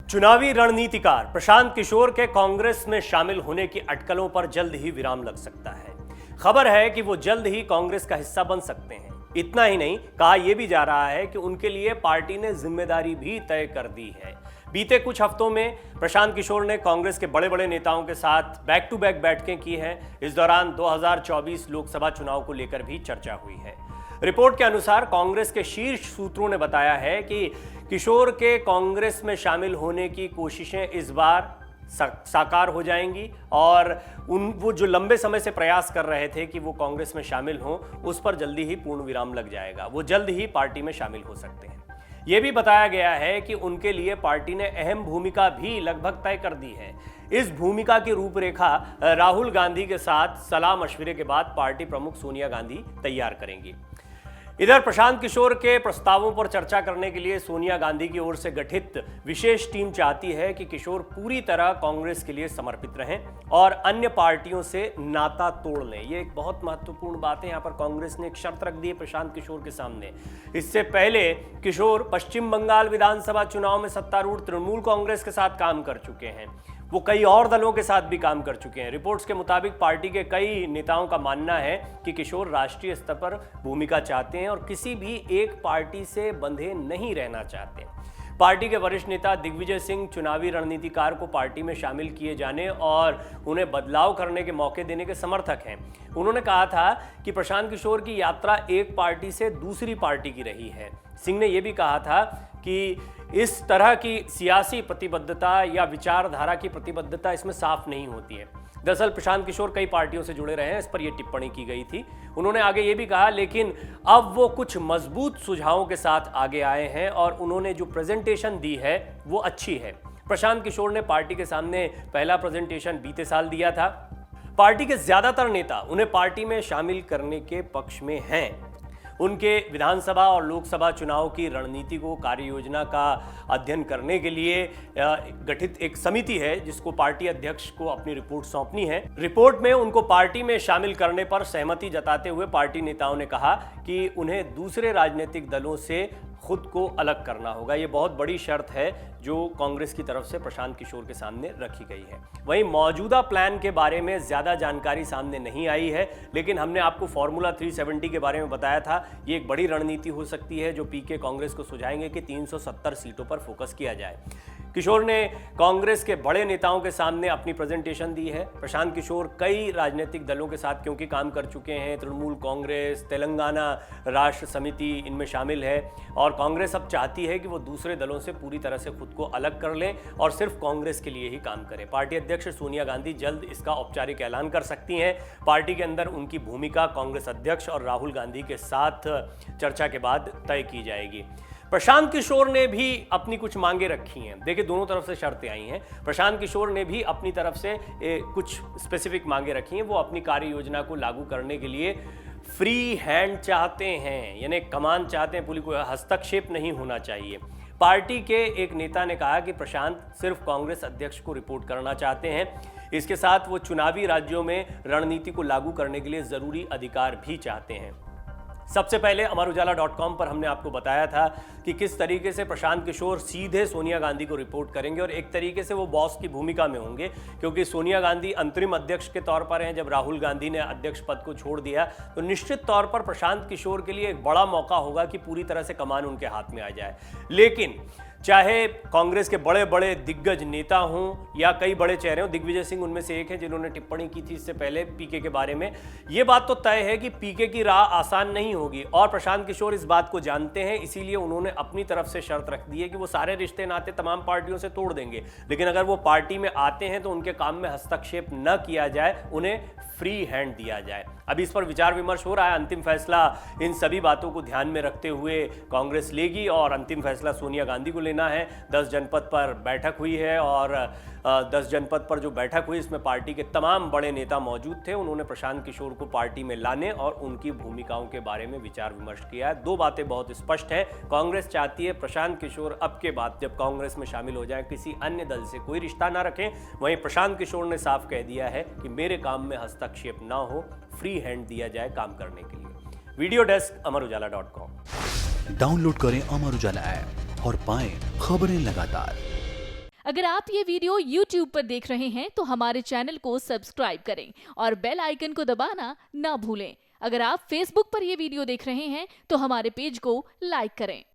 चुनावी रणनीतिकार प्रशांत किशोर के कांग्रेस में शामिल होने की अटकलों पर जल्द ही विराम लग सकता है। खबर है कि वो जल्द ही कांग्रेस का हिस्सा बन सकते हैं। इतना ही नहीं, कहा यह भी जा रहा है कि उनके लिए पार्टी ने जिम्मेदारी भी तय कर दी है। बीते कुछ हफ्तों में प्रशांत किशोर ने कांग्रेस के बड़े बड़े नेताओं के साथ बैक टू बैक बैठकें की हैं। इस दौरान 2024 लोकसभा चुनाव को लेकर भी चर्चा हुई है। रिपोर्ट के अनुसार कांग्रेस के शीर्ष सूत्रों ने बताया है कि किशोर के कांग्रेस में शामिल होने की कोशिशें इस बार साकार हो जाएंगी और वो जो लंबे समय से प्रयास कर रहे थे कि वो कांग्रेस में शामिल हों, उस पर जल्दी ही पूर्ण विराम लग जाएगा। वो जल्द ही पार्टी में शामिल हो सकते हैं। ये भी बताया गया है कि उनके लिए पार्टी ने अहम भूमिका भी लगभग तय कर दी है। इस भूमिका की रूपरेखा राहुल गांधी के साथ सलाह मशविरे के बाद पार्टी प्रमुख सोनिया गांधी तैयार करेंगी। इधर प्रशांत किशोर के प्रस्तावों पर चर्चा करने के लिए सोनिया गांधी की ओर से गठित विशेष टीम चाहती है कि किशोर पूरी तरह कांग्रेस के लिए समर्पित रहें और अन्य पार्टियों से नाता तोड़ लें। ये एक बहुत महत्वपूर्ण बात है। यहाँ पर कांग्रेस ने एक शर्त रख दी है प्रशांत किशोर के सामने। इससे पहले किशोर पश्चिम बंगाल विधानसभा चुनाव में सत्तारूढ़ तृणमूल कांग्रेस के साथ काम कर चुके हैं। वो कई और दलों के साथ भी काम कर चुके हैं। रिपोर्ट्स के मुताबिक पार्टी के कई नेताओं का मानना है कि किशोर राष्ट्रीय स्तर पर भूमिका चाहते हैं और किसी भी एक पार्टी से बंधे नहीं रहना चाहते। पार्टी के वरिष्ठ नेता दिग्विजय सिंह चुनावी रणनीतिकार को पार्टी में शामिल किए जाने और उन्हें बदलाव करने के मौके देने के समर्थक हैं। उन्होंने कहा था कि प्रशांत किशोर की यात्रा एक पार्टी से दूसरी पार्टी की रही है। सिंह ने यह भी कहा था कि इस तरह की सियासी प्रतिबद्धता या विचारधारा की प्रतिबद्धता इसमें साफ नहीं होती है। दरअसल प्रशांत किशोर कई पार्टियों से जुड़े रहे हैं, इस पर यह टिप्पणी की गई थी। उन्होंने आगे ये भी कहा, लेकिन अब वो कुछ मजबूत सुझावों के साथ आगे आए हैं और उन्होंने जो प्रेजेंटेशन दी है वो अच्छी है। प्रशांत किशोर ने पार्टी के सामने पहला प्रेजेंटेशन बीते साल दिया था। पार्टी के ज्यादातर नेता उन्हें पार्टी में शामिल करने के पक्ष में हैं। उनके विधानसभा और लोकसभा चुनाव की रणनीति को कार्य योजना का अध्ययन करने के लिए गठित एक समिति है जिसको पार्टी अध्यक्ष को अपनी रिपोर्ट सौंपनी है। रिपोर्ट में उनको पार्टी में शामिल करने पर सहमति जताते हुए पार्टी नेताओं ने कहा कि उन्हें दूसरे राजनीतिक दलों से खुद को अलग करना होगा। ये बहुत बड़ी शर्त है जो कांग्रेस की तरफ से प्रशांत किशोर के सामने रखी गई है। वहीं मौजूदा प्लान के बारे में ज्यादा जानकारी सामने नहीं आई है, लेकिन हमने आपको फॉर्मूला 370 के बारे में बताया था। ये एक बड़ी रणनीति हो सकती है जो पीके कांग्रेस को सुझाएंगे कि 370 सीटों पर फोकस किया जाए। किशोर ने कांग्रेस के बड़े नेताओं के सामने अपनी प्रेजेंटेशन दी है। प्रशांत किशोर कई राजनीतिक दलों के साथ क्योंकि काम कर चुके हैं, तृणमूल कांग्रेस, तेलंगाना राष्ट्र समिति इनमें शामिल है और कांग्रेस अब चाहती है कि वो दूसरे दलों से पूरी तरह से खुद को अलग कर लें और सिर्फ कांग्रेस के लिए ही काम करें। पार्टी अध्यक्ष सोनिया गांधी जल्द इसका औपचारिक ऐलान कर सकती हैं। पार्टी के अंदर उनकी भूमिका कांग्रेस अध्यक्ष और राहुल गांधी के साथ चर्चा के बाद तय की जाएगी। प्रशांत किशोर ने भी अपनी कुछ मांगे रखी हैं। देखिए, दोनों तरफ से शर्तें आई हैं। प्रशांत किशोर ने भी अपनी तरफ से कुछ स्पेसिफिक मांगे रखी हैं। वो अपनी कार्य योजना को लागू करने के लिए फ्री हैंड चाहते हैं, यानी कमान चाहते हैं, पुलिस को हस्तक्षेप नहीं होना चाहिए। पार्टी के एक नेता ने कहा कि प्रशांत सिर्फ कांग्रेस अध्यक्ष को रिपोर्ट करना चाहते हैं। इसके साथ वो चुनावी राज्यों में रणनीति को लागू करने के लिए जरूरी अधिकार भी चाहते हैं। सबसे पहले अमरउजाला.com पर हमने आपको बताया था कि किस तरीके से प्रशांत किशोर सीधे सोनिया गांधी को रिपोर्ट करेंगे और एक तरीके से वो बॉस की भूमिका में होंगे, क्योंकि सोनिया गांधी अंतरिम अध्यक्ष के तौर पर हैं। जब राहुल गांधी ने अध्यक्ष पद को छोड़ दिया तो निश्चित तौर पर प्रशांत किशोर के लिए एक बड़ा मौका होगा कि पूरी तरह से कमान उनके हाथ में आ जाए। लेकिन चाहे कांग्रेस के बड़े बड़े दिग्गज नेता हों या कई बड़े चेहरे हों, दिग्विजय सिंह उनमें से एक है जिन्होंने टिप्पणी की थी इससे पहले पीके के बारे में। ये बात तो तय है कि पीके की राह आसान नहीं होगी और प्रशांत किशोर इस बात को जानते हैं। इसीलिए उन्होंने अपनी तरफ से शर्त रख दी है कि वो सारे रिश्ते नाते तमाम पार्टियों से तोड़ देंगे, लेकिन अगर वो पार्टी में आते हैं तो उनके काम में हस्तक्षेप न किया जाए, उन्हें फ्री हैंड दिया जाए। अभी इस पर विचार विमर्श हो रहा है। अंतिम फैसला इन सभी बातों को ध्यान में रखते हुए कांग्रेस लेगी और अंतिम फैसला सोनिया गांधी को लेना है। 10 जनपद पर बैठक हुई है और 10 जनपद पर जो बैठक हुई इसमें पार्टी के तमाम बड़े नेता मौजूद थे। उन्होंने प्रशांत किशोर को पार्टी में लाने और उनकी भूमिकाओं के बारे में विचार विमर्श किया है। दो बातें बहुत स्पष्ट है। कांग्रेस चाहती है प्रशांत किशोर अब के बाद जब कांग्रेस में शामिल हो जाए किसी अन्य दल से कोई रिश्ता ना रखें। वहीं प्रशांत किशोर ने साफ कह दिया है कि मेरे काम में हस्तक्षेप ना हो, फ्री हैंड दिया जाए काम करने के लिए। Video desk अमरउजाला.com। डाउनलोड करें अमर उजाला ऐप और पाएं खबरें लगातार। अगर आप ये वीडियो YouTube पर देख रहे हैं तो हमारे चैनल को सब्सक्राइब करें और बेल आइकन को दबाना ना भूलें। अगर आप Facebook पर ये वीडियो देख रहे हैं तो हमारे पेज को लाइक करें।